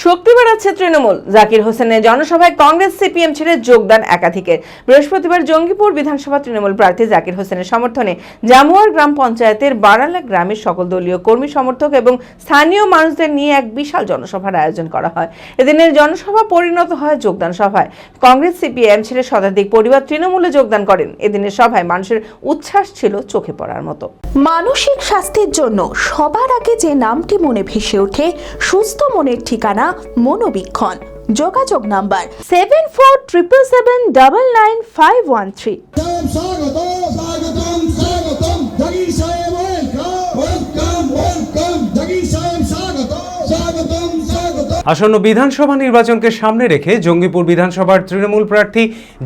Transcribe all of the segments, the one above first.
শক্তি বাড়াচ্ছে তৃণমূল। জাকির হোসেনের জনসভায় কংগ্রেস সিপিএম ছেড়ে যোগদান একাধিকের। বৃহস্পতিবার জঙ্গিপুর বিধানসভা তৃণমূল প্রার্থী জাকির হোসেনের সমর্থনে জামুয়ার গ্রাম পঞ্চায়েতের বারালা গ্রামের সকল দলীয় কর্মী সমর্থক এবং স্থানীয় মানুষদের নিয়ে এক বিশাল জনসভার আয়োজন করা হয়। এদিনের জনসভা পরিণত হয় যোগদান সভায়। কংগ্রেস সিপিএম ছেড়ে শতাধিক পরিবার তৃণমূলে যোগদান করেন। এদিনের সভায় মানুষের উচ্ছ্বাস ছিল চোখে পড়ার মতো। মানসিক স্বাস্থ্যের জন্য সবার আগে যে নামটি মনে ভেসে ওঠে, সুস্থ মনের ঠিকানা মনোবীক্ষণ। যোগাযোগ নাম্বার 7477799513। আসন্ন বিধানসভা নির্বাচনকে সামনে রেখে জঙ্গিপুর বিধানসভার তৃণমূল প্রার্থী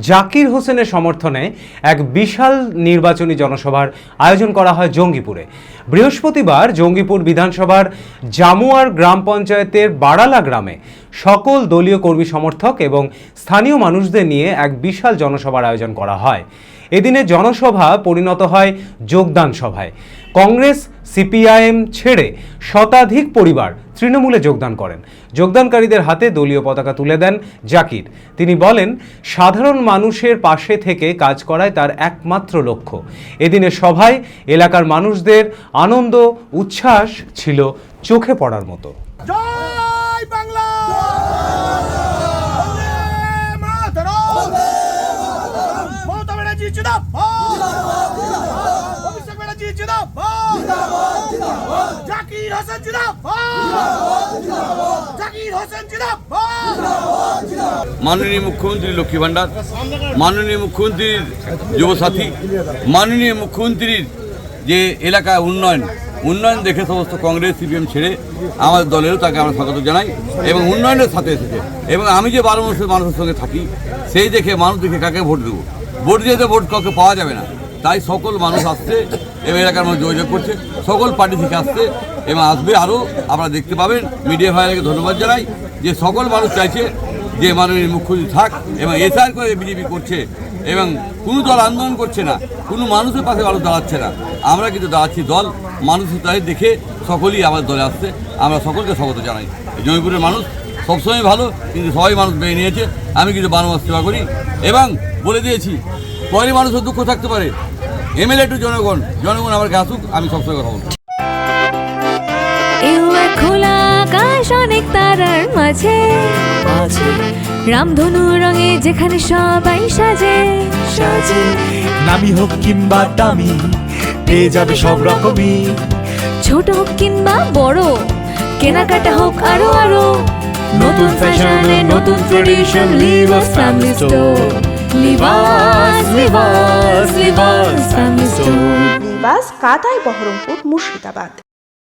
জাকির হোসেনের সমর্থনে এক বিশাল নির্বাচনী জনসভার আয়োজন করা হয় জঙ্গিপুরে। বৃহস্পতিবার জঙ্গিপুর বিধানসভার জামুয়ার গ্রাম পঞ্চায়েতের বারালা গ্রামে সকল দলীয় কর্মী সমর্থক এবং স্থানীয় মানুষদের নিয়ে এক বিশাল জনসভার আয়োজন করা হয়। এদিনে জনসভা পরিণত হয় যোগদান সভায়। কংগ্রেস সিপিআইএম ছেড়ে শতাধিক পরিবার তৃণমূলে যোগদান করেন। যোগদানকারীদের হাতে দলীয় পতাকা তুলে দেন জাকির। তিনি বলেন, সাধারণ মানুষের পাশে থেকে কাজ করাই তার একমাত্র লক্ষ্য। এদিনের সভায় এলাকার মানুষদের আনন্দ উচ্ছ্বাস ছিল চোখে পড়ার মতো। জয় বাংলা, মমতা ব্যানার্জি জিন্দাবাদ, অভিষেক ব্যানার্জি জিন্দাবাদ, জাকির হোসেন জিন্দাবাদ, জাকির হোসেন জিন্দাবাদ। মাননীয় মুখ্যমন্ত্রী লক্ষ্মী ভান্ডার, মাননীয় মুখ্যমন্ত্রীর যুবসাথী, মাননীয় মুখ্যমন্ত্রীর যে এলাকা উন্নয়ন দেখে সমস্ত কংগ্রেস সিপিএম ছেড়ে আমাদের দলেরও তাকে আমরা স্বাগত জানাই এবং উন্নয়নের সাথে এসেছে। এবং আমি যে 12 বছর মানুষের সঙ্গে থাকি, সেই দেখে মানুষ দেখে কাকে ভোট দেবো, ভোট দিয়ে তো ভোট কাউকে পাওয়া যাবে না। তাই সকল মানুষ আসছে এবং এলাকার মানুষ যোগাযোগ করছে, সকল পার্টি থেকে আসছে এবং আসবে আরও। আপনারা দেখতে পাবেন। মিডিয়া ভাইকে ধন্যবাদ জানাই যে সকল মানুষ চাইছে যে মাননীয় মুখ্যমন্ত্রী থাক এবং এসআর করে বিজেপি করছে এবং কোনো দল আন্দোলন করছে না, কোনো মানুষের পাশে মানুষ দাঁড়াচ্ছে না। আমরা কিন্তু দাঁড়াচ্ছি দল মানুষের তাই দেখে সকলেই আমাদের দলে আসছে। আমরা সকলকে স্বাগত জানাই। জঙ্গিপুরের মানুষ সবসময় ভালো, কিন্তু সবাই মানুষ মেনে নিয়েছে। আমি কিন্তু 12 মাস সেবা করি এবং বলে দিয়েছি, পরে মানুষের দুঃখ থাকতে পারে, এমএলএ টু জনগণ, জনগণ আমার কাছে আসুক, আমি সবসময় কথা বলবো। খোলা আকাশ অনেক তারার মাঝে, রামধনু রঙে যেখানে সবাই সাজে সাজে। নামি হোক কিংবা দামি, পেয়ে যাবে সব রকমই। ছোট হোক কিংবা বড়, কেনাকাটা হোক আরো আরো। নতুন ফ্যাশনে নতুন tradition, Livas family store. Livas Livas Livas family store. Livas কাতাই বহরমপুর মুর্শিদাবাদ।